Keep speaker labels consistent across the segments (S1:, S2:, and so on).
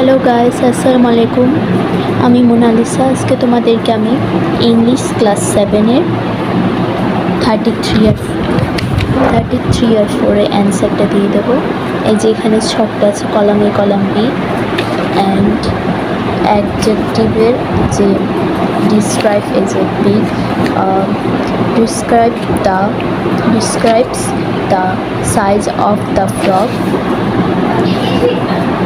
S1: Hello guys, আসসালামু আলাইকুম। আমি মোনালিসা। আজকে তোমাদেরকে আমি ইংলিশ ক্লাস 7-এর 33 আর 4-এ অ্যান্সারটা দিয়ে দেবো। এই যে এখানে ছকটা আছে, column A column B, and অ্যাডজেক্টিভের যে ডিসক্রাইব এই যে B, describes the size of the frog।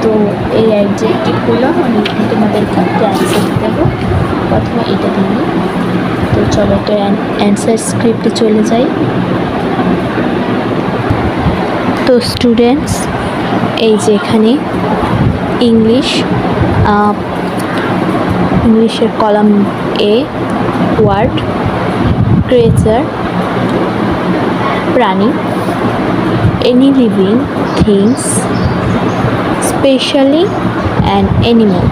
S1: তো এই অ্যাডজেক্টিভগুলো আমি তোমাদেরকে একটা অ্যান্সার দেবো। প্রথমে এটা দিই। তো চলো একটা অ্যান্সার স্ক্রিপ্টে চলে যাই। তো স্টুডেন্টস, এই যে এখানে ইংলিশের কলাম এ, ওয়ার্ড, ক্রিয়েচার, প্রাণী, any living things, specially an animal,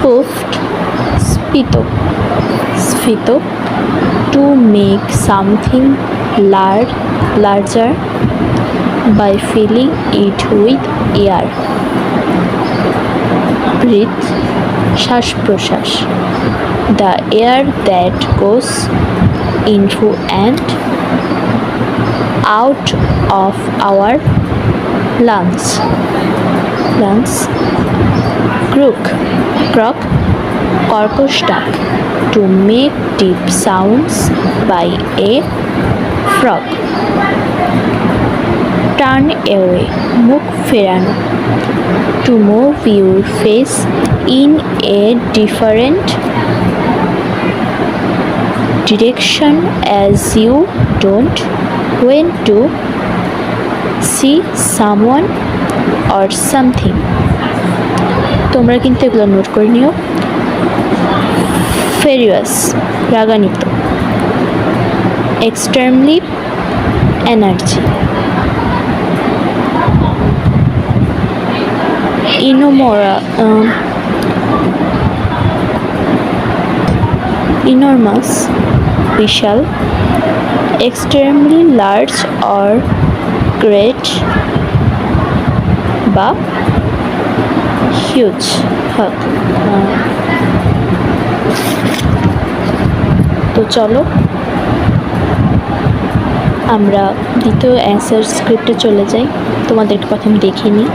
S1: puffed, spito, to make something larger by filling it with air, breath, শ্বাস প্রশ্বাস, the air that goes into and out of our lungs, croak, কর্কশ ডাক, to make deep sounds by a frog, turn away, মুখ ফেরানো, to move your face in a different direction as you don't want to see someone or something। তোমরা কিন্তু এগুলো note করে নিও। Furious, রাগান্বিত, এক্সট্রিমলি এনার্জি, enormous, বিশাল, extremely large or great বা হিউজ। তো চলো আমরা দ্বিতীয় অ্যান্সার স্ক্রিপ্টে চলে যাই। তোমাদেরকে প্রথমে দেখিয়ে নিই।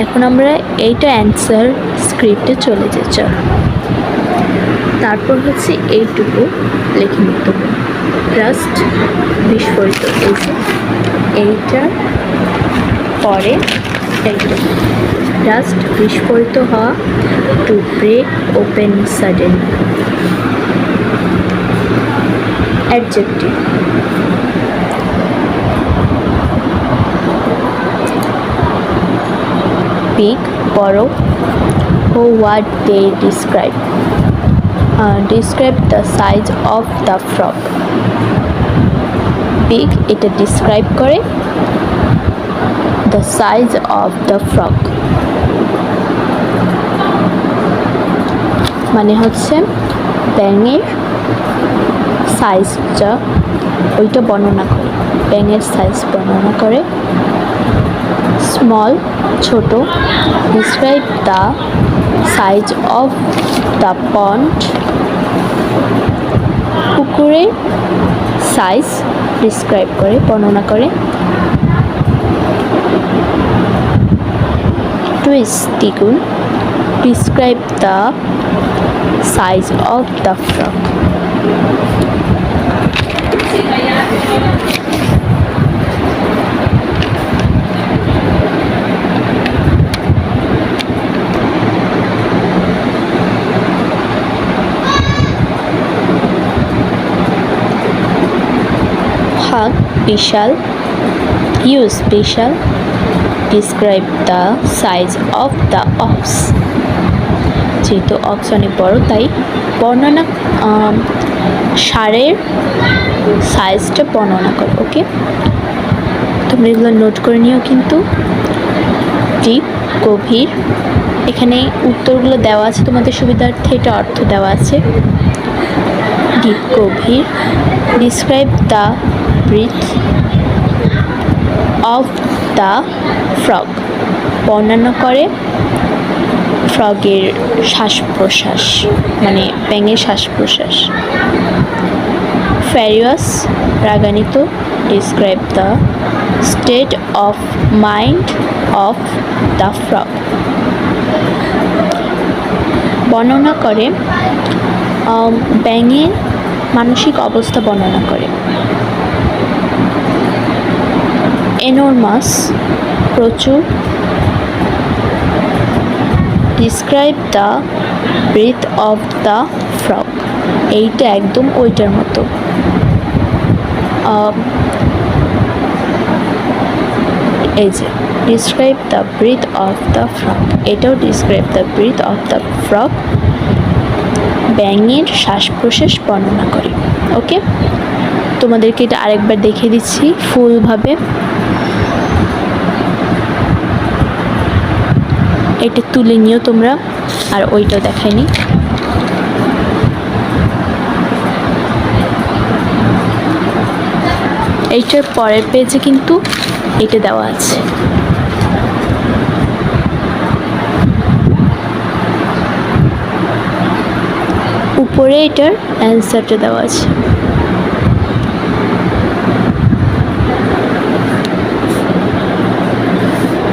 S1: এখন আমরা এইটা অ্যান্সার স্ক্রিপ্টে চলে যাই। চলো, তারপর হচ্ছে এইটুকু লিখে নিতে হবে। জাস্ট বিস্ফোরিত, এই যে এইটার পরে এইটুকু, জাস্ট বিস্ফোরিত হওয়া, to break open sudden. Adjective, big, বড়, what they describe the size of the frog। big এটা describe করে the size of the frog, মানে হচ্ছে ব্যাঙের সাইজটা ওইটা বর্ণনা করে, ব্যাঙের সাইজ বর্ণনা করে। স্মল, ছোট, describe the size of the pond, পুকুরের সাইজ ডিসক্রাইব করে, বর্ণনা করে। টুইস্ট, দ্বিগুণ, describe the size of the frog। বিশাল, হিউজ, বিশাল, describe the size of the ox, যেহেতু অক্স অনেক বড় তাই বর্ণনা ষাঁড়ের সাইজটা বর্ণনা করে। ওকে, তোমরা এগুলো নোট করে নিও কিন্তু। ডিপ, গভীর, এখানে উত্তরগুলো দেওয়া আছে তোমাদের সুবিধার্থে, এটা অর্থ দেওয়া আছে। ডিপ, গভীর, describe the breath, of the frog, বর্ণনা করে ফ্রগের শ্বাস প্রশ্বাস, মানে ব্যাঙের শ্বাস প্রশ্বাস। ফ্যারিয়াস, রাগান্বিত, describe the state of mind of the frog, বর্ণনা করে ব্যাঙের মানসিক অবস্থা বর্ণনা করে। এনরমাস, প্রচুর, describe the breath of the frog, এইটা একদম ওইটার মতো। এই যে describe the breath of the frog, এটাও describe the breath of the frog, ব্যাঙের শ্বাস প্রশ্বাস বর্ণনা করে। ওকে, তোমাদেরকে এটা আরেকবার দেখিয়ে দিচ্ছি ফুলভাবে। এটা তুলে নিও তোমরা, আর ওইটাও দেখায়নি। এইটার পরের পেজে কিন্তু এটা দেওয়া আছে। উপরে এটার অ্যান্সারটা দেওয়া আছে।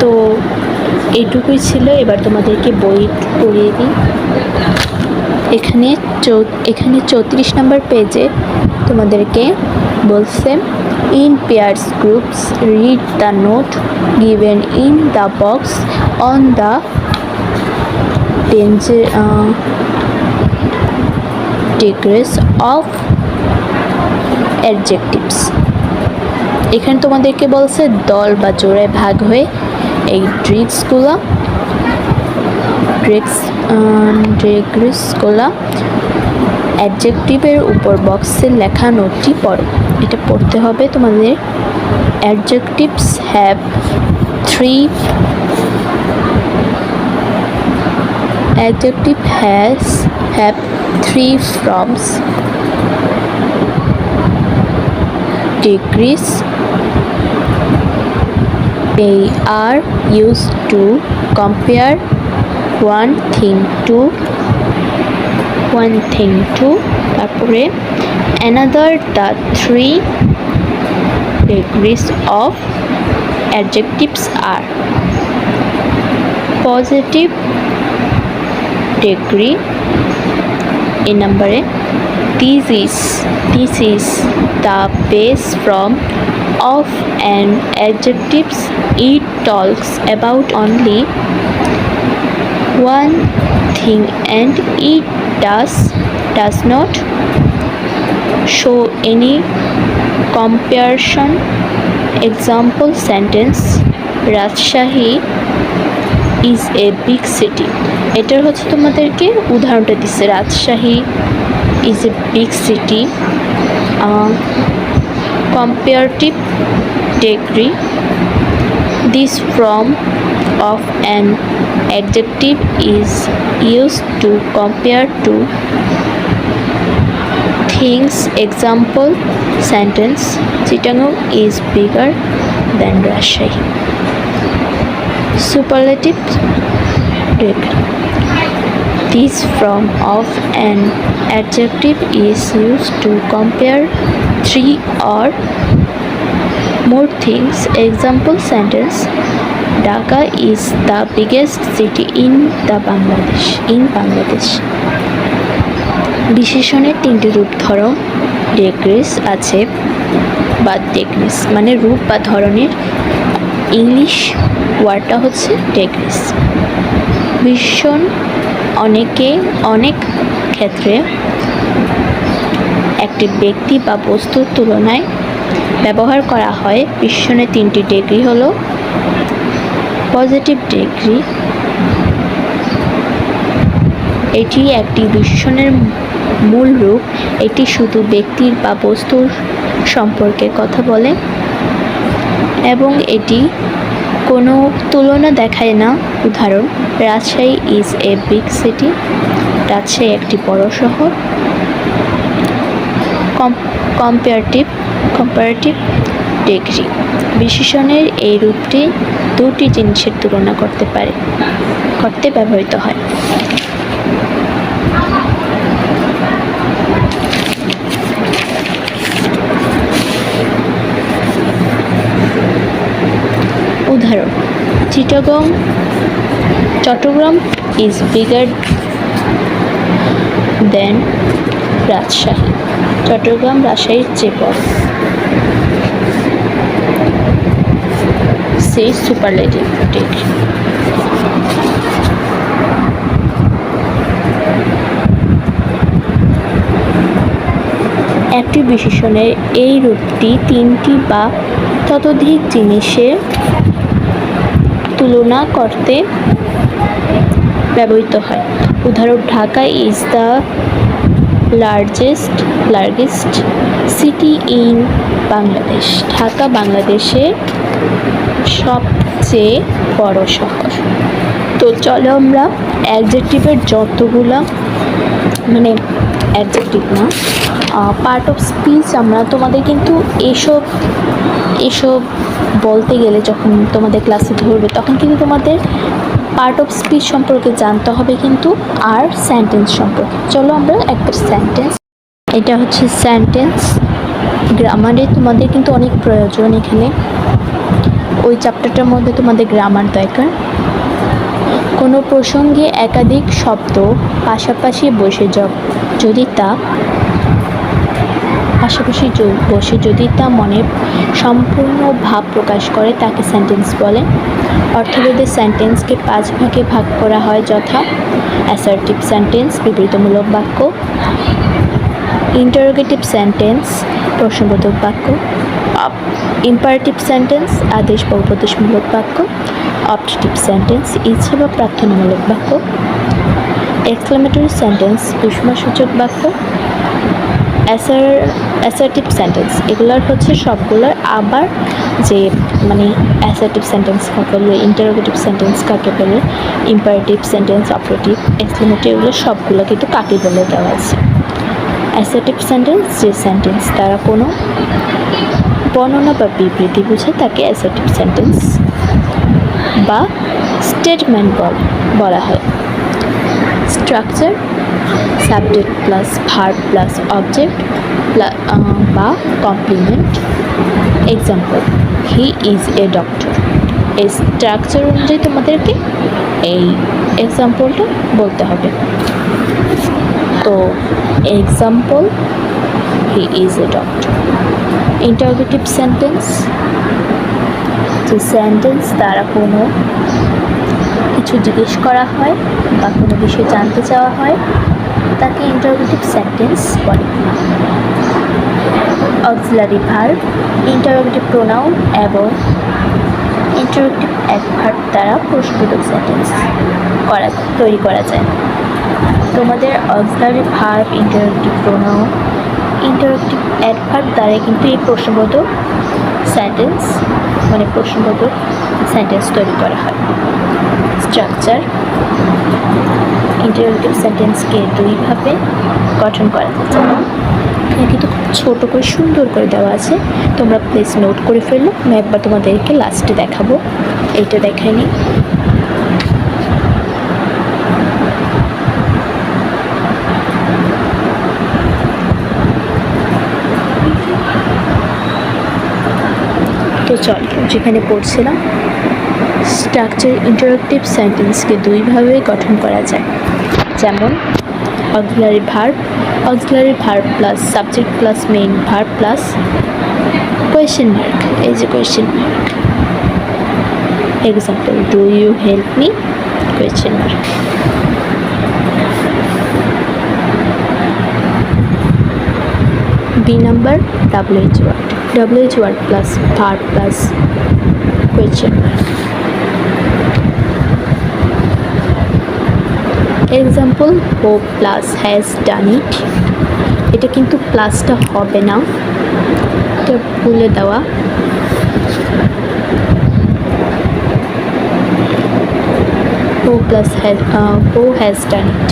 S1: তো এইটুকুই ছিল, এবার তোমাদেরকে বই পড়িয়ে দিই। এখানে 34 নম্বর পেজে তোমাদেরকে বলছে, in pairs groups read the note given in the box on the degrees of adjectives. এখানে তোমাদেরকে বলছে দল বা জোড়ায় ভাগ হয়ে এই ডিগ্রিসগুলো অ্যাডজেক্টিভের উপর বক্সের লেখা নোটটি পড়ো। এটা পড়তে হবে তোমাদের। Adjectives have three forms: degrees. They are used to compare one thing to তারপরে another. The 3 degrees of adjectives are: positive degree, a number, this is the base form of an adjective. It talks about only one thing and it does not show any comparison. Example sentence: Rajshahi is a big city. এটার হচ্ছে তোমাদেরকে উদাহরণটা দিচ্ছে, Rajshahi is a big city. Comparative degree, this form of an adjective is used to compare two things. Example sentence: Chittagong is bigger than Rajshahi. Superlative degree, this form of an adjective is used to compare 3 or more things. Example sentence: Dhaka is the biggest city in Bangladesh. বিশেষণের 3টি রূপ ধরো। Degrees আছে বা degrees মানে রূপ বা ধরনের English ওয়ার্ডটা হচ্ছে ডিগ্রিস। বিশেষণ অনেক ক্ষেত্রে একটি ব্যক্তি বা বস্তুর তুলনায় ব্যবহার করা হয়। বিশেষণের 3টি ডিগ্রি হলো: পজিটিভ ডিগ্রি, এটি একটি বিশেষণের মূল রূপ। এটি শুধু ব্যক্তির বা বস্তুর সম্পর্কে কথা বলে এবং এটি কোনো তুলনা দেখায় না। উদাহরণ: Rajshahi is a big city, Rajshahi একটি বড় শহর। Comparative degree. বিশেষণের এই রূপটি দুটি জিনিসের তুলনা করতে ব্যবহৃত হয়। উদাহরণ: Chittagong is bigger than Rajshahi. Chittagong রাজশাহীর চেয়ে বড়। C superlative degree. একটি বিশেষণের এই রূপটি তিনটি বা ততোধিক জিনিসের তুলনা করতে ব্যবহৃত হয়। উদাহরণ: Dhaka is the largest city in Bangladesh. Dhaka বাংলাদেশের সবচেয়ে বড় শহর। তো চলো আমরা অ্যাডজেক্টিভের যতগুলা অ্যাডজেক্টিভ না, পার্ট অফ স্পিচ আমরা তোমাদের কিন্তু এসব বলতে গেলে যখন তোমাদের ক্লাসে ধরবে তখন কিন্তু তোমাদের পার্ট অফ স্পিচ সম্পর্কে জানতে হবে কিন্তু, আর সেন্টেন্স সম্পর্কে। চলো আমরা একটা সেন্টেন্স, এটা হচ্ছে সেন্টেন্স। গ্রামারে তোমাদের কিন্তু অনেক প্রয়োজন, এখানে ওই চ্যাপ্টারটার মধ্যে তোমাদের গ্রামার দরকার। কোনো প্রসঙ্গে একাধিক শব্দ পাশাপাশি বসে যদি তা মনে সম্পূর্ণ ভাব প্রকাশ করে তাকে সেন্টেন্স বলে। অর্থবোধে সেন্টেন্সকে 5 ভাগে ভাগ করা হয়, যথা: অ্যাসার্টিভ সেন্টেন্স বিবৃতিমূলক বাক্য, ইন্টারোগেটিভ সেন্টেন্স প্রশ্নবোধক বাক্য, ইম্পারেটিভ সেন্টেন্স আদেশ বা উপদেশমূলক বাক্য, অবজেক্টিভ সেন্টেন্স ইচ্ছা বা প্রার্থনামূলক বাক্য, এক্সক্লেমেটরি সেন্টেন্স বিস্ময়সূচক বাক্য, অ্যাসার্টিভ সেন্টেন্স। এগুলোর হচ্ছে সবগুলোর আবার যে অ্যাসার্টিভ সেন্টেন্স কাকে বলে, ইন্টারোগেটিভ সেন্টেন্স কাকে বলে, ইম্পারেটিভ সেন্টেন্স, অপারেটিভ, এক্সক্লেমেটরি, এগুলো সবগুলো কিন্তু কাকে বলে দেওয়া আছে। অ্যাসার্টিভ সেন্টেন্স যে সেন্টেন্স দ্বারা কোনো বর্ণনা বা বিবৃতি বোঝায় তাকে অ্যাসার্টিভ সেন্টেন্স বা স্টেটমেন্ট বলা হয়। Structure: subject plus verb plus object বা complement. Example: he is a doctor. এই স্ট্রাকচার অনুযায়ী তোমাদেরকে এই এক্সাম্পলটা বলতে হবে। তো example: he is a doctor. Interrogative sentence: যে সেন্টেন্স দ্বারা কোনো কিছু জিজ্ঞেস করা হয় বা কোনো বিষয় জানতে চাওয়া হয় তাকে ইন্টারোগেটিভ সেন্টেন্স বলে। অক্সিলারি ভার্ব: ইন্টারোগেটিভ প্রোনাউন এবং ইন্টারোগেটিভ অ্যাডভার্ব দ্বারা প্রশ্নবোধক সেন্টেন্স তৈরি করা যায়। তোমাদের auxiliary verb, interrogative pronoun, interrogative adverb দ্বারা কিন্তু এই প্রশ্নবোধক সেন্টেন্স তৈরি করা হয়। স্ট্রাকচার: ইন্টারোগেটিভ সেন্টেন্সকে দুইভাবে গঠন করা যাচ্ছে। এখানে কিন্তু খুব ছোটো করে সুন্দর করে দেওয়া আছে, তোমরা প্লিজ নোট করে ফেললো। আমি একবার তোমাদেরকে লাস্টে দেখাবো, এইটা দেখাই নি। তো চল যেখানে পড়ছিলাম, স্ট্রাকচার ইন্টারোগেটিভ সেন্টেন্সকে দুইভাবে গঠন করা যায়, যেমন auxiliary verb plus subject plus main verb plus question mark. এই যে question mark, example: do you help me, question mark. B number WH word plus verb plus question mark. Example: who plus has done it. এটা কিন্তু প্লাসটা হবে না, এটা ভুলে দেওয়া। হো প্লাস হো has done it.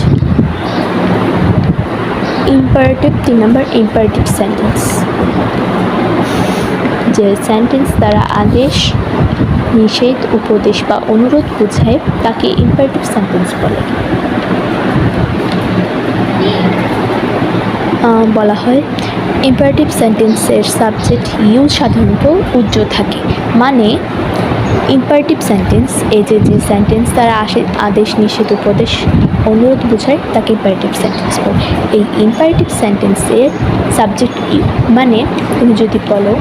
S1: Imperative 3 number imperative sentence. যে সেন্টেন্স দ্বারা আদেশ, নিষেধ, উপদেশ বা অনুরোধ বোঝায় তাকে ইম্পারেটিভ সেন্টেন্স বলে। বলা হয় ইম্পারেটিভ সেন্টেন্সের সাবজেক্ট ইউ সাধারণত উজ্জ্বল থাকে। মানে ইম্পারেটিভ সেন্টেন্স এই যে সেন্টেন্স দ্বারা আদেশ, নিষেধ, উপদেশ, অনুরোধ বোঝায় তাকে ইম্পারেটিভ সেন্টেন্স বলে। এই ইম্পারেটিভ সেন্টেন্সের সাবজেক্ট ইউ, মানে তুমি যদি বলো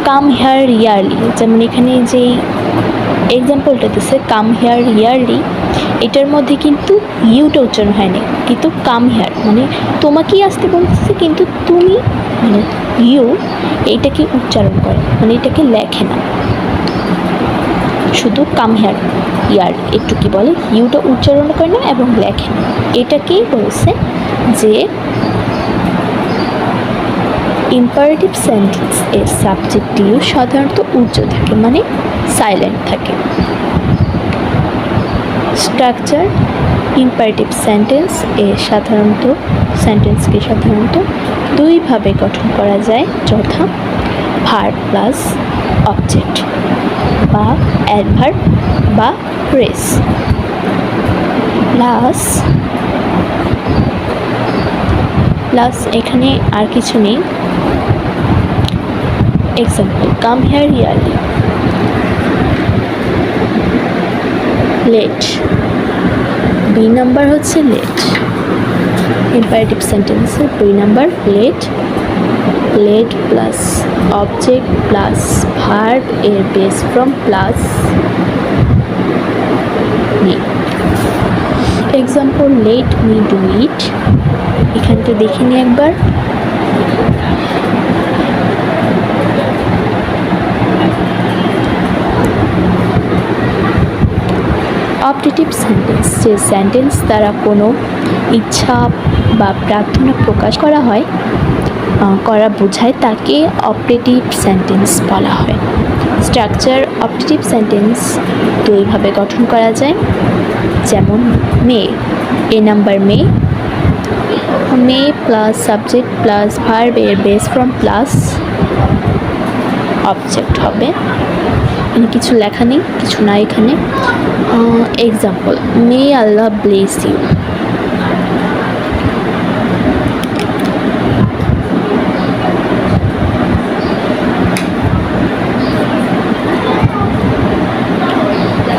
S1: কাম হেয়ার ইয়ারলি, যেমন এখানে যেই এক্সাম্পলটা দিচ্ছে কাম হেয়ার ইয়ারলি, এটার মধ্যে কিন্তু ইউটা উচ্চারণ হয়নি, কিন্তু কাম হেয়ার মানে তোমাকেই আসতে বলতেছে, কিন্তু তুমি মানে ইউ এইটাকে উচ্চারণ করে, মানে এটাকে লেখে না, শুধু কাম হেয়ার ইয়ার একটু কি বলে ইউটা উচ্চারণ করে না এবং লেখে না। এটাকেই বলছে যে ইম্পারেটিভ সেন্টেন্স এর সাবজেক্ট ইউ সাধারণত উজ্জ্বল থাকে, মানে সাইলেন্ট থাকে। স্ট্রাকচার ইম্পারেটিভ সেন্টেন্স এর সেন্টেন্সকে সাধারণত দুইভাবে গঠন করা যায়, যথা ভার্ব প্লাস অবজেক্ট বা অ্যাডভার্ব বা ফ্রেজ প্লাস এখানে আর কিছু নেই। Example come here early, let, B number হচ্ছে লেট, ইম্পারেটিভ সেন্টেন্সে দুই number let, let plus object plus verb এর base form plus me. Example let me do it, এখানটা দেখে নিই একবার। অপটেটিভ সেন্টেন্স যে সেন্টেন্স দ্বারা কোনো ইচ্ছা বা প্রার্থনা প্রকাশ করা হয় বোঝায় তাকে অপটেটিভ সেন্টেন্স বলা হয়। স্ট্রাকচার অপটেটিভ সেন্টেন্স দুইভাবে গঠন করা যায়, যেমন may, A number may, may plus subject plus verb এর বেস ফ্রম প্লাস অবজেক্ট হবে। এখানে কিছু লেখা নেই, কিছু না এখানে। Example may Allah bless you,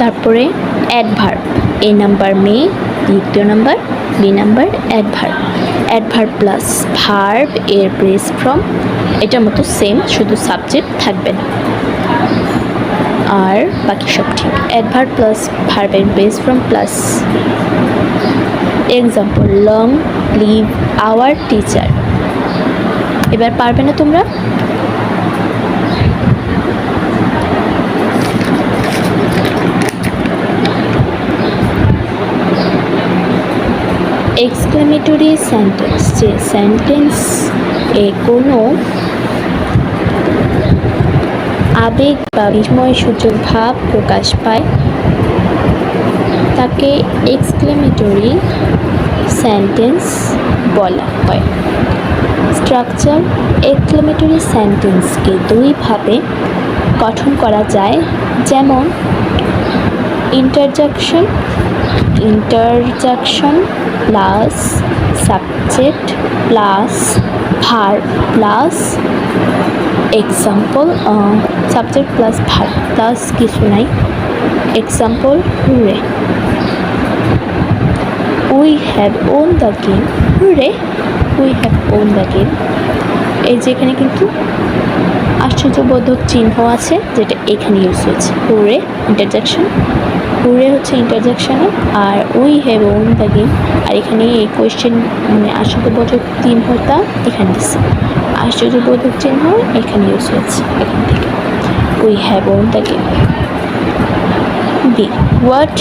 S1: তারপরে অ্যাডভার্ব, এ নাম্বার মে, দ্বিতীয় number B number adverb plus verb এর বেস ফ্রম, এটার মতো সেম, শুধু সাবজেক্ট থাকবে না আর বাকি সব ঠিক। অ্যাডভার্ব প্লাস ভার্ব এর base form plus. Example long live our teacher. এবার পারবে না তোমরা? এক্সক্লেমেটরি সেন্টেন্স যে সেন্টেন্স এ কোনো আবেগ বা বিস্ময়সূচক ভাব প্রকাশ পায় তাকে এক্সক্লেমেটরি সেন্টেন্স বলা হয়। স্ট্রাকচার এক্সক্লেমেটরি সেন্টেন্সকে দুইভাবে গঠন করা যায়, যেমন interjection plus subject plus verb plus example, subject plus verb plus কিছু নাই। Example hurray, we have won the game, hurray we have won the game. এই যে এখানে কিন্তু আশ্চর্যবোধক চিহ্ন আছে যেটা এখানে ইউজ হয়েছে। হুরে ইন্টারজেকশন, হুরে হচ্ছে ইন্টারজেকশনে, আর we have won the game, আর এখানে এই কোয়েশ্চেন মানে আশ্চর্যবোধক চিহ্নটা এখানে দিচ্ছে, আশ্চর্যবোধক চিহ্ন এখানে ইউজ হয়েছে এখান থেকে। We have won the game. B what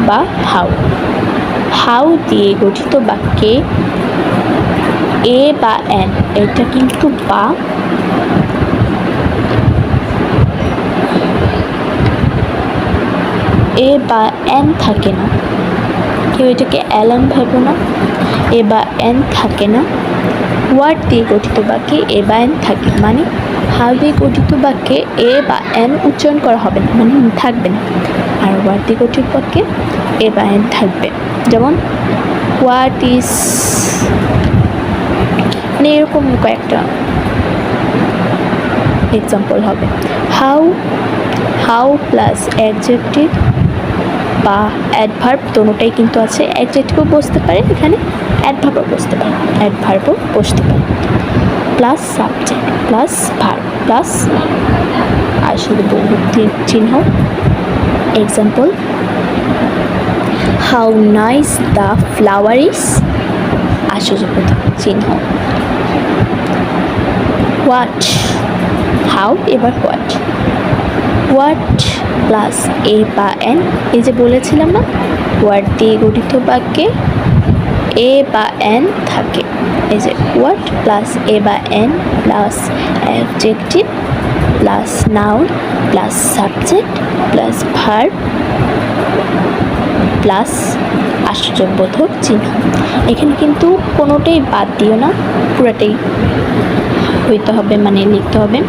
S1: বা হাউ, হাউ দিয়ে গঠিত বাক্যে এ বা এন, এটা কিন্তু বা এ বা এন থাকে না, কেউ এটাকে অ্যালান ভাবো না, এ বা এন থাকে না, ওয়ার্ড দিয়ে গঠিত বাক্যে এ বা এন থাকে, মানে হাউ দিয়ে গঠিত বাক্যে এ বা এন উচ্চারণ করা হবে না, মানে থাকবে না। আর ওয়ার্ড দিয়ে গঠিত বাক্যে এ বা এন থাকবে। যেমন হোয়াট ইজ, মানে এরকম কয়েকটা এক্সাম্পল হবে। হাউ, হাউ প্লাস অ্যাডজেক্টিভ বা অ্যাডভার্ব দোনোটাই কিন্তু আছে। অ্যাডজেক্টিভও বসতে পারে এখানে, অ্যাডভার্বও বসতে পারে, অ্যাডভার্বও বসতে পারে। Plus subject plus verb plus আর শুধু বহুব্রীহির চিহ্ন। Example, how nice the flower is, আশ্চর্যবোধক চিহ্ন। হোয়াট, হাউ এবার হোয়াট, হোয়াট প্লাস এ বা এন, এই যে বলেছিলাম না হোয়াট দিয়ে গঠিত বাক্যে এ বা এন থাকে। এই যে হোয়াট প্লাস এ বা an plus adjective plus noun plus subject plus verb plus আশ্চর্যবোধক চিহ্ন। এখানে কিন্তু কোনোটাই বাদ দিও না, পুরাটাই হইতে হবে, মানে লিখতে হবে।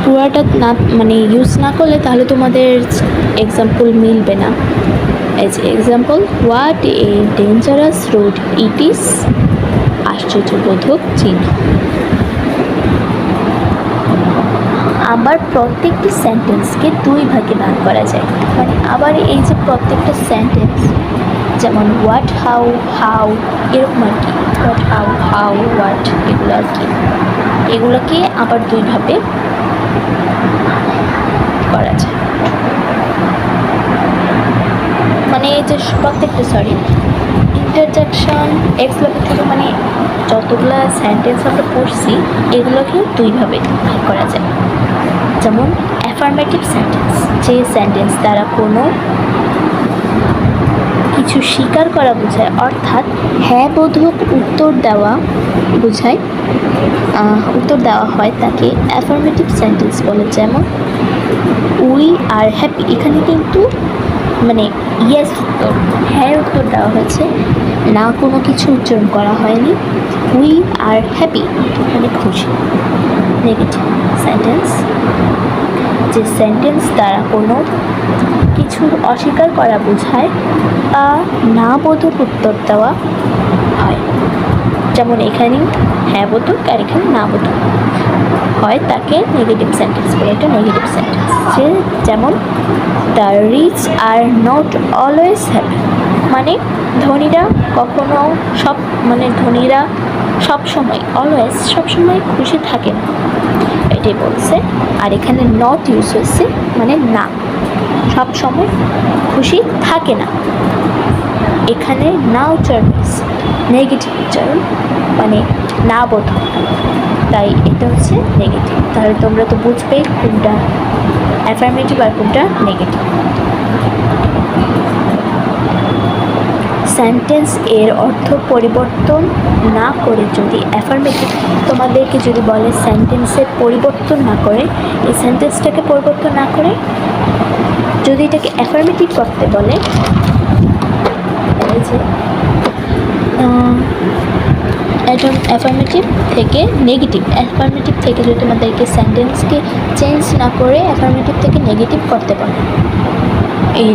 S1: পুরাটা না মানে ইউজ না করলে তাহলে তোমাদের এক্সাম্পল মিলবে না। এই যে example, what a dangerous road it is, আশ্চর্যবোধক চিহ্ন। আবার প্রত্যেকটি সেন্টেন্সকে দুই ভাগে ভাগ করা যায়, মানে আবার এই যে প্রত্যেকটা সেন্টেন্স, যেমন হোয়াট হাউ হাউ এরকম আর কি, হোয়াট হাউ হাউ হোয়াট, এগুলো আর কি, এগুলোকে আবার দুইভাবে করা যায়। মানে এই যে প্রত্যেকটা ইন্টারজেকশন এক্সক্লেমেটরি, মানে যতগুলা সেন্টেন্স আমরা পড়ছি এগুলোকে দুইভাবে ভাগ করা যায়। যেমন অ্যাফার্মেটিভ সেন্টেন্স, যে সেন্টেন্স দ্বারা কোনো কিছু স্বীকার করা বোঝায়, অর্থাৎ হ্যাঁ বোধক উত্তর দেওয়া বোঝায়, উত্তর দেওয়া হয় তাকে অ্যাফার্মেটিভ সেন্টেন্স বলে। যেমন উই আর হ্যাপি, এখানে কিন্তু মানে ইয়েস উত্তর, হ্যাঁ উত্তর দেওয়া হয়েছে, না কোনো কিছু উচ্চারণ করা হয়নি। উই আর হ্যাপি মানে খুশি। নেগেটিভ সেন্টেন্স, যে সেন্টেন্স দ্বারা কোনো কিছুর অস্বীকার করা বোঝায় বা না বোধক উত্তর দেওয়া হয়। যেমন এখানে হ্যাঁ বোধক আর এখানে না বোধক হয়, তাকে নেগেটিভ সেন্টেন্স বলে। এটা নেগেটিভ সেন্টেন্স। যেমন the rich are not always happy, মানে ধনীরা কখনো ধনীরা সবসময়, অলওয়েজ সবসময় খুশি থাকে না, এটাই বলছে। আর এখানে নট ইউজ হয়েছে, মানে না, সবসময় খুশি থাকে না। এখানে না উচ্চারণ হয়েছে, নেগেটিভ উচ্চারণ, মানে না বোধক, তাই এটা হচ্ছে নেগেটিভ। তাহলে তোমরা তো বুঝবেই কোনটা অ্যাফার্মেটিভ আর কোনটা নেগেটিভ। সেন্টেন্স এর অর্থ পরিবর্তন না করে, যদি অ্যাফার্মেটিভ তোমাদেরকে যদি বলে সেন্টেন্সের পরিবর্তন না করে, এই সেন্টেন্সটাকে পরিবর্তন না করে যদি এটাকে অ্যাফার্মেটিভ করতে বলে, এই যে অ্যাফার্মেটিভ থেকে নেগেটিভ, অ্যাফার্মেটিভ থেকে যদি তোমাদেরকে সেন্টেন্সকে চেঞ্জ না করে অ্যাফার্মেটিভ থেকে নেগেটিভ করতে পারে, এই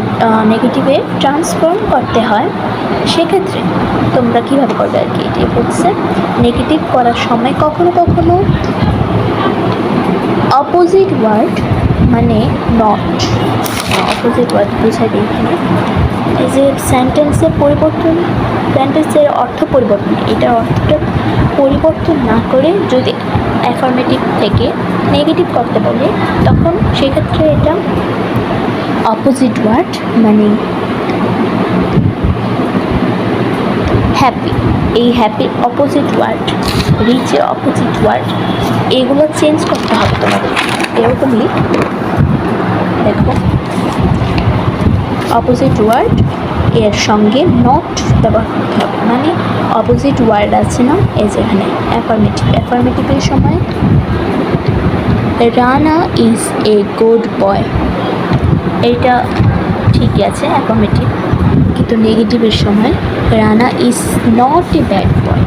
S1: নেগেটিভে ট্রান্সফর্ম করতে হয়, সেক্ষেত্রে তোমরা কীভাবে করবে আর কি, এটাই বলছে। নেগেটিভ করার সময় কখনো কখনো অপোজিট ওয়ার্ড, মানে নট, অপোজিট ওয়ার্ড বুঝাই দিই এখানে। এই যে সেন্টেন্সের পরিবর্তন, সেন্টেন্সের অর্থ পরিবর্তন, এটার অর্থটা পরিবর্তন না করে যদি অ্যাফার্মেটিভ থেকে নেগেটিভ করতে বলে, তখন সেক্ষেত্রে এটা অপোজিট ওয়ার্ড, মানে হ্যাপি, এই হ্যাপির অপোজিট ওয়ার্ড, রিচের অপোজিট ওয়ার্ড, এগুলো চেঞ্জ করতে হবে তোমাদের। এরকমই দেখো, অপোজিট ওয়ার্ড এর সঙ্গে নট ব্যবহার করতে হবে, মানে অপোজিট ওয়ার্ড আছে না, এই যেখানে অ্যাফার্মেটিভ, অ্যাফার্মেটিভের সময় Rana is a good boy, এইটা ঠিকই আছে', কিন্তু নেগেটিভের সময় Rana is not a bad boy,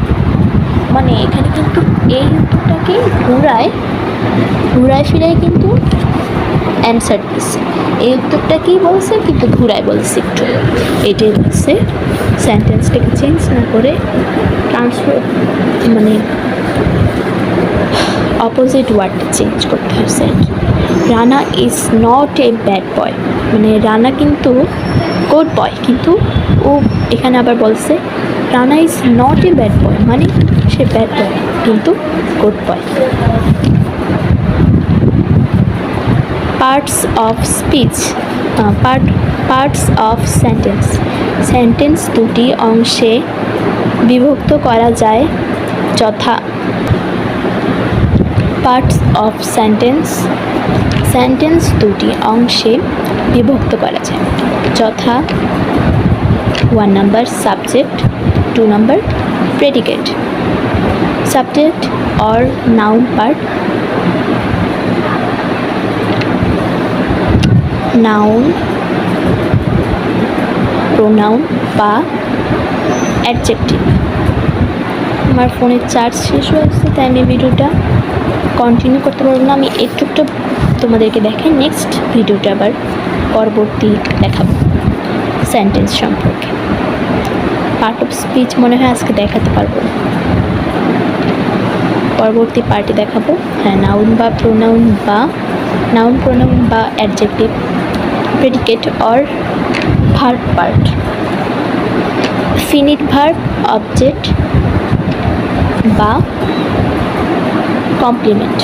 S1: মানে এখানে কিন্তু এই উত্তরটাকে ঘুরায় ফিরায় কিন্তু অ্যান্সার দিচ্ছে। এই উত্তরটা কি বলছে কিন্তু ঘুরায় বলছে একটু, এটাই বলছে। সেন্টেন্সটাকে চেঞ্জ না করে ট্রান্সফার মানে অপোজিট ওয়ার্ডটা চেঞ্জ করতে হয়েছে আর কি। Rana is not a bad boy, মানে রানা কিন্তু গুড বয়, কিন্তু ও এখানে আবার বলছে Rana is not a bad boy, মানে সে ব্যাড বয় কিন্তু good boy. Parts of speech, parts of sentence, sentence দুটি অংশে বিভক্ত করা যায় যথা। পার্টস অফ সেন্টেন্স, সেন্টেন্স দুটি অংশে বিভক্ত করা যায় যথা 1 number subject, 2 number predicate. Subject or noun part, noun, pronoun বা অ্যাডজেক্টিভ। আমার ফোনের চার্জ শেষ হয়েছে, তাই আমি ভিডিওটা কন্টিনিউ করতে পারবো না। আমি একটুটা তোমাদেরকে দেখাই, নেক্সট ভিডিওটা আবার পরবর্তী দেখাবো সেন্টেন্স সম্পর্কে। পার্ট অফ স্পিচ মনে হয় আজকে দেখাতে পারবো না, পরবর্তী পার্টে দেখাবো। হ্যাঁ, নাউন বা প্রোনাউন বা নাউন, প্রোনাউন বা adjective, predicate or verb part, finite verb, object বা কমপ্লিমেন্ট।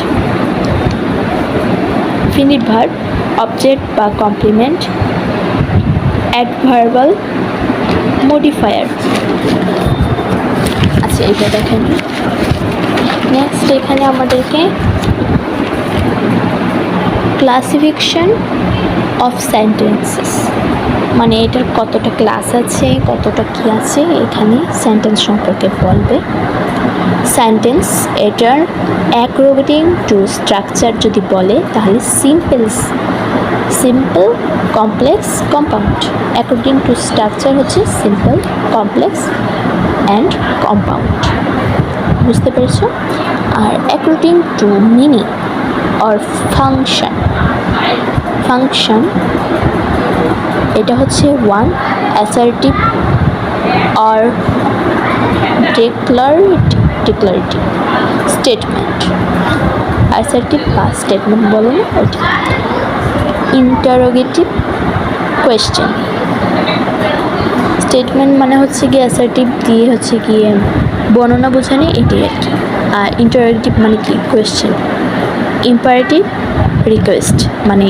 S1: ফিনিট ভার্ব, অবজেক্ট বা কমপ্লিমেন্ট, অ্যাডভার্বাল মডিফায়ার। আচ্ছা, এটা দেখেন। নেক্সট এখানে আমাদেরকে ক্লাসিফিকেশন অফ সেন্টেন্সেস, মানে এটার কতটা ক্লাস আছে, কতটা কী আছে এখানে সেন্টেন্স সম্পর্কে বলবে। সেন্টেন্স এটার অ্যাকর্ডিং টু স্ট্রাকচার যদি বলে তাহলে simple, complex, compound. According to structure হচ্ছে সিম্পল, কমপ্লেক্স অ্যান্ড কম্পাউন্ড, বুঝতে পেরেছো? আর according to meaning or function এটা হচ্ছে 1 assertive or declarative statement, assertive বা স্টেটমেন্ট বলে না ওটা। ইন্টারোগেটিভ কোয়েশ্চেন, স্টেটমেন্ট মানে হচ্ছে গিয়ে অ্যাসার্টিভ দিয়ে হচ্ছে গিয়ে বর্ণনা বোঝানো, এটাই আর কি। আর ইন্টারোগেটিভ মানে কি কোয়েশ্চেন। ইম্পারেটিভ রিকোয়েস্ট মানে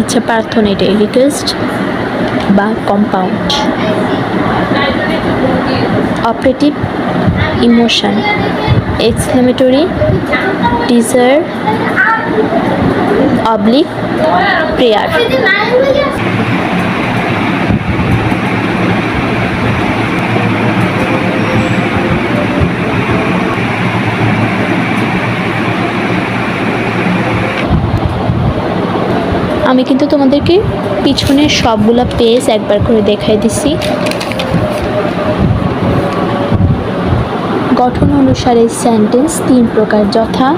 S1: ইচ্ছা প্রার্থনা, এটাই রিকোয়েস্ট বা compound. Operative emotion, exclamatory desire oblique prayer. আমি কিন্তু তোমাদেরকে পিছনের সবগুলা পেজ একবার করে দেখাই দিছি। গঠন অনুসারে সেন্টেন্স 3 প্রকার যথা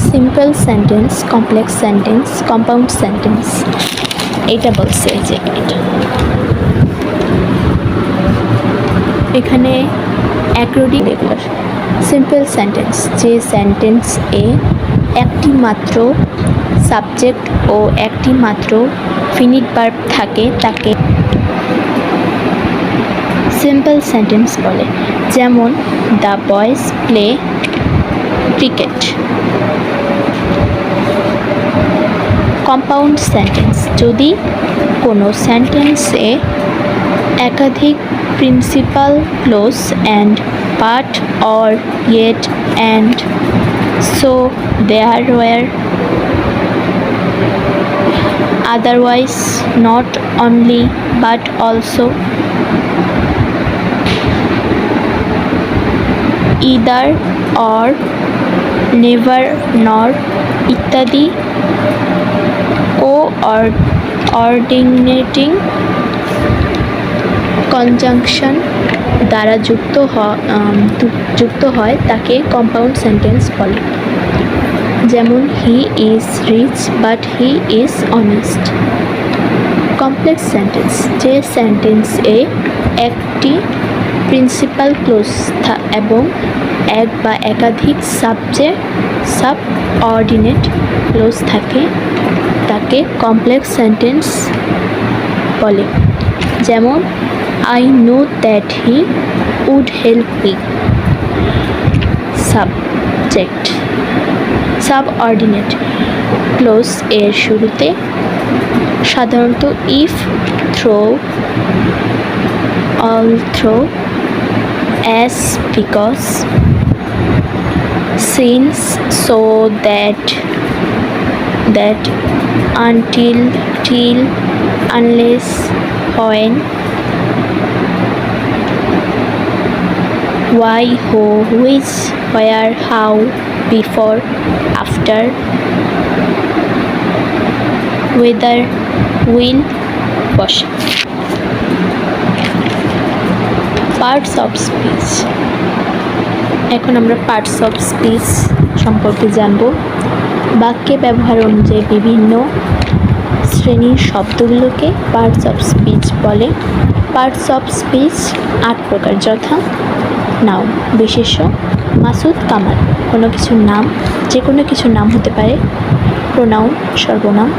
S1: simple sentence, complex sentence, compound sentence. এটা বলছে যে এটা এখানে অ্যাকর্ডিং রেগুলার। সিম্পল সেন্টেন্স, যে সেন্টেন্স এ একটি মাত্র সাবজেক্ট ও একটি মাত্র ফিনিট ভার্ব থাকে তাকে সিম্পল সেন্টেন্স বলে। যেমন the boys play cricket. Compound sentence, যদি কোনো সেন্টেন্সে একাধিক principal clause and but or yet and so there were otherwise not only but also either or never nor ইত্যাদি coordinating conjunction দ্বারা যুক্ত হয় তাকে কম্পাউন্ড সেন্টেন্স বলে। যেমন he is rich but he is honest. Complex sentence, যে সেন্টেন্সে একটি প্রিন্সিপাল ক্লোজ এবং এক বা একাধিক সাবঅর্ডিনেট ক্লোজ থাকে তাকে কমপ্লেক্স সেন্টেন্স বলে। যেমন I know that he would help me. Subject, subordinate clause এর শুরুতে সাধারণত if, though, although, as, because, since, so, that, until, till, unless, when, why, who, which, where, how, before, after, whether, will বসে। Parts of speech. এখন আমরা parts of speech সম্পর্কে জানব। বাক্যে ব্যবহার অনুযায়ী বিভিন্ন শ্রেণীর শব্দগুলোকে পার্টস অফ স্পিচ বলে। পার্টস অফ স্পিচ 8 প্রকার, যথা নাউন, বিশেষ্য, মাসুদ, কামাল, কোনো কিছুর নাম, যে কোনো কিছুর নাম হতে পারে। প্রোনাউন, সর্বনাম,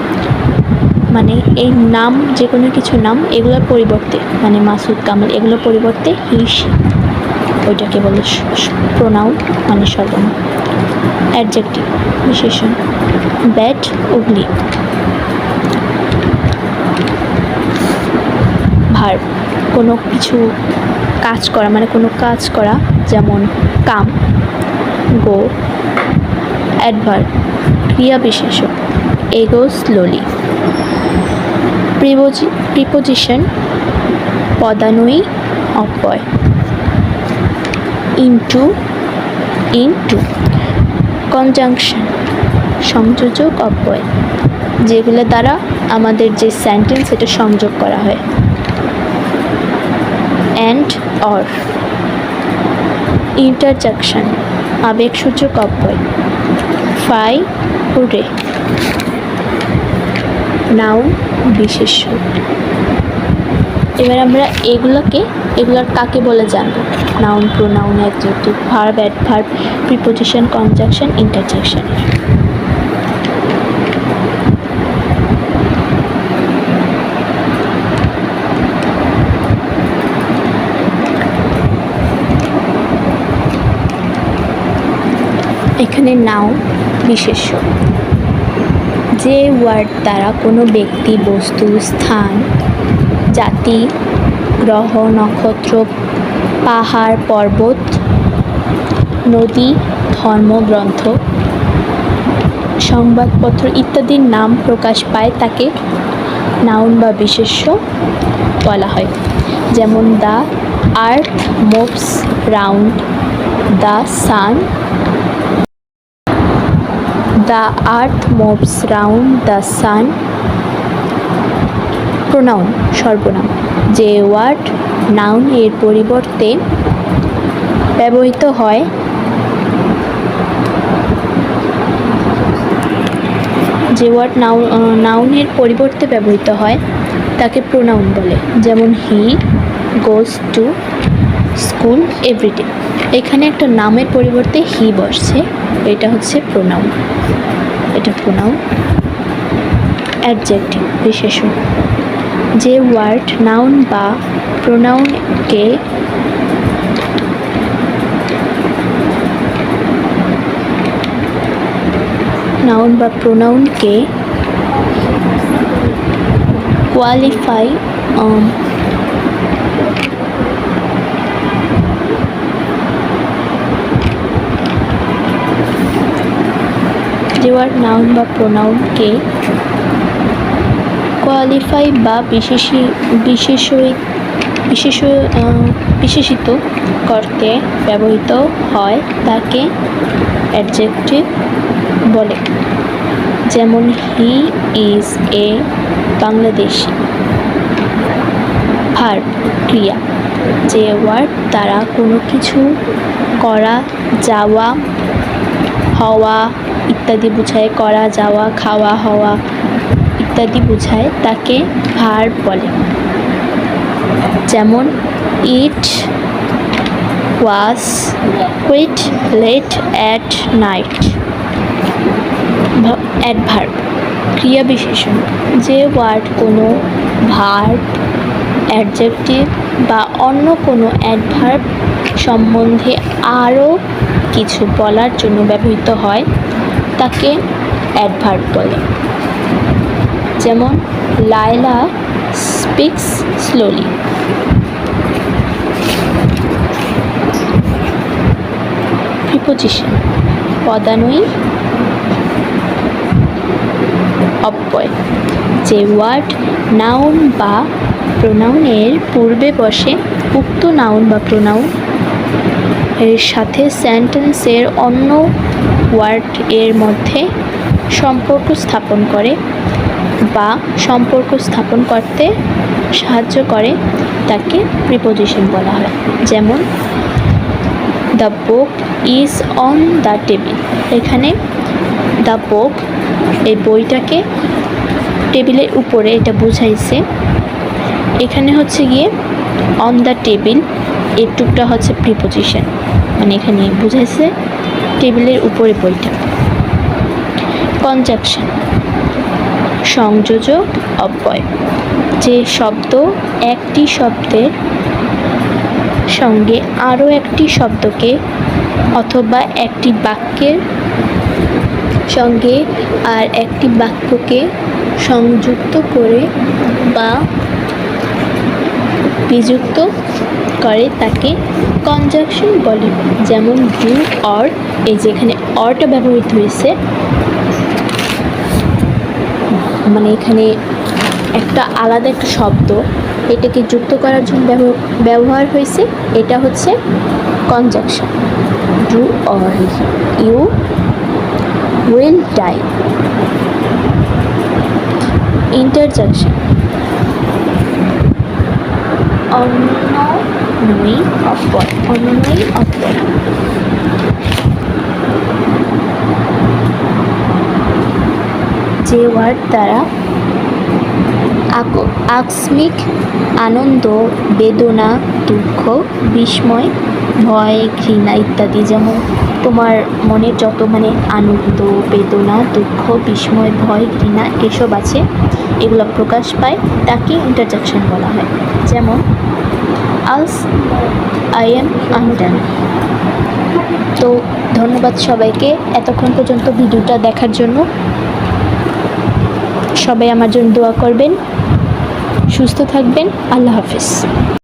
S1: মানে এই নাম, যে কোনো কিছুর নাম, এগুলোর পরিবর্তে, মানে মাসুদ, কামাল, এগুলোর পরিবর্তে হি, সি, ওইটাকে বলে প্রোনাউন, মানে সর্বনাম। অ্যাডজেক্টিভ, বিশেষণ, ব্যাড, উগলি। ভার্ব, কোনো কিছু কাজ করা, মানে কোনো কাজ করা, যেমন কাম, গো। অ্যাডভার্ব, ক্রিয়া বিশেষণ, এগো স্লোলি। প্রিপোজিশন, পদান্বয়ী, অব্যয়। ইনটু, কনজাংশন, সংযোজক অব্যয়, যেগুলো দ্বারা আমাদের যে সেন্টেন্স এটা সংযোগ করা হয়। And, or. ইন্টারজেকশন, আবেগসূচক অব্যয়। ফাই, রে। নাউন, বিশেষ্য। এবার আমরা এগুলোর কাকে বলে জানবো। Noun, pronoun, adjective, verb, adverb, preposition, conjunction, interjection. এখানে নাউন, বিশেষ্য, যে ওয়ার্ড দ্বারা কোনো ব্যক্তি, বস্তু, স্থান, জাতি, গ্রহ, নক্ষত্র, পাহাড়, পর্বত, নদী, ধর্মগ্রন্থ, সংবাদপত্র ইত্যাদির নাম প্রকাশ পায় তাকে নাউন বা বিশেষ্য বলা হয়। যেমন the earth moves round the sun, the earth moves round the sun. Pronoun, সর্বনাম, যে ওয়ার্ড নাউন এর পরিবর্তে ব্যবহৃত হয় নাউনের পরিবর্তে ব্যবহৃত হয় তাকে প্রোনাউন বলে। যেমন হি গোজ টু স্কুল এভরিডে। এখানে একটা নামের পরিবর্তে হি বসছে, এটা হচ্ছে প্রোনাউন, এটা প্রোনাউন। অ্যাডজেক্টিভ, বিশেষণ, যে ওয়ার্ড নাউন বা প্রোনাউনকে কোয়ালিফাই যে ওয়ার্ড নাউন বা প্রোনাউনকে কোয়ালিফাই বা বিশেষিত করতে ব্যবহৃত হয় তাকে অ্যাডজেক্টিভ বলে। যেমন he is A Bangladeshi. Verb, ক্রিয়া, যে ওয়ার্ড দ্বারা কোনো কিছু করা, যাওয়া, হওয়া ইত্যাদি বোঝায়, করা, যাওয়া, খাওয়া, হওয়া ইত্যাদি বোঝায় তাকে ভার্ব বলে। যেমন it was quite late at night. Adverb ক্রিয়া বিশেষণ, যে ওয়ার্ড কোনো ভার্ব, অ্যাডজেক্টিভ বা অন্য কোনো অ্যাডভার্ব সম্বন্ধে আরও কিছু বলার জন্য ব্যবহৃত হয় তাকে অ্যাডভার্ব বলে। যেমন লায়লা স্পিক্স স্লোলি। প্রিপোজিশন পদান্বয়ী অব্যয়, যে ওয়ার্ড নাউন বা প্রোনাউনের পূর্বে বসে উক্ত নাউন বা প্রোনাউন এর সাথে সেন্টেন্সের অন্য ওয়ার্ড এর মধ্যে সম্পর্ক স্থাপন করে বা সম্পর্ক স্থাপন করতে সাহায্য করে তাকে প্রিপোজিশন বলা হয়। যেমন the book is on the table. এখানে দ্য বুক এই বইটাকে টেবিলের উপরে এটা বুঝাইছে। এখানে হচ্ছে গিয়ে অন দ্য টেবিল এর টুকটা হচ্ছে প্রিপোজিশন, মানে এখানে বুঝাইছে টেবিলের উপরে বইটা। কনজাংশন সংযোজক অব্যয়, যে শব্দ একটি শব্দের সঙ্গে আরও একটি শব্দকে অথবা একটি বাক্যের সঙ্গে আর একটি বাক্যকে সংযুক্ত করে বা বিযুক্ত করে তাকে কনজাংশন বলে। যেমন ডু অর, এই যে এখানে অরটা ব্যবহৃত হয়েছে, মানে এখানে একটা আলাদা একটা শব্দ এটাকে যুক্ত করার জন্য ব্যবহার হয়েছে, এটা হচ্ছে conjunction. Do or you will die. Interjection অন্যনয়ী অব্যয়, অন্যনয়ী অব্যয়, যে ওয়ার্ড দ্বারা আকস্মিক আনন্দ, বেদনা, দুঃখ, বিস্ময়, ভয়, ঘৃণা ইত্যাদি, যেমন তোমার মনে যত মানে আনন্দ, বেদনা, দুঃখ, বিস্ময়, ভয়, ঘৃণা এসব আছে এগুলো প্রকাশ পায় তাকে ইন্টারজেকশন বলা হয়। যেমন আলস আই এম আনডান। তো ধন্যবাদ সবাইকে এতক্ষণ পর্যন্ত ভিডিওটা দেখার জন্য। সবাই আমার জন্য দোয়া করবেন, সুস্থ থাকবেন। আল্লাহ হাফেজ।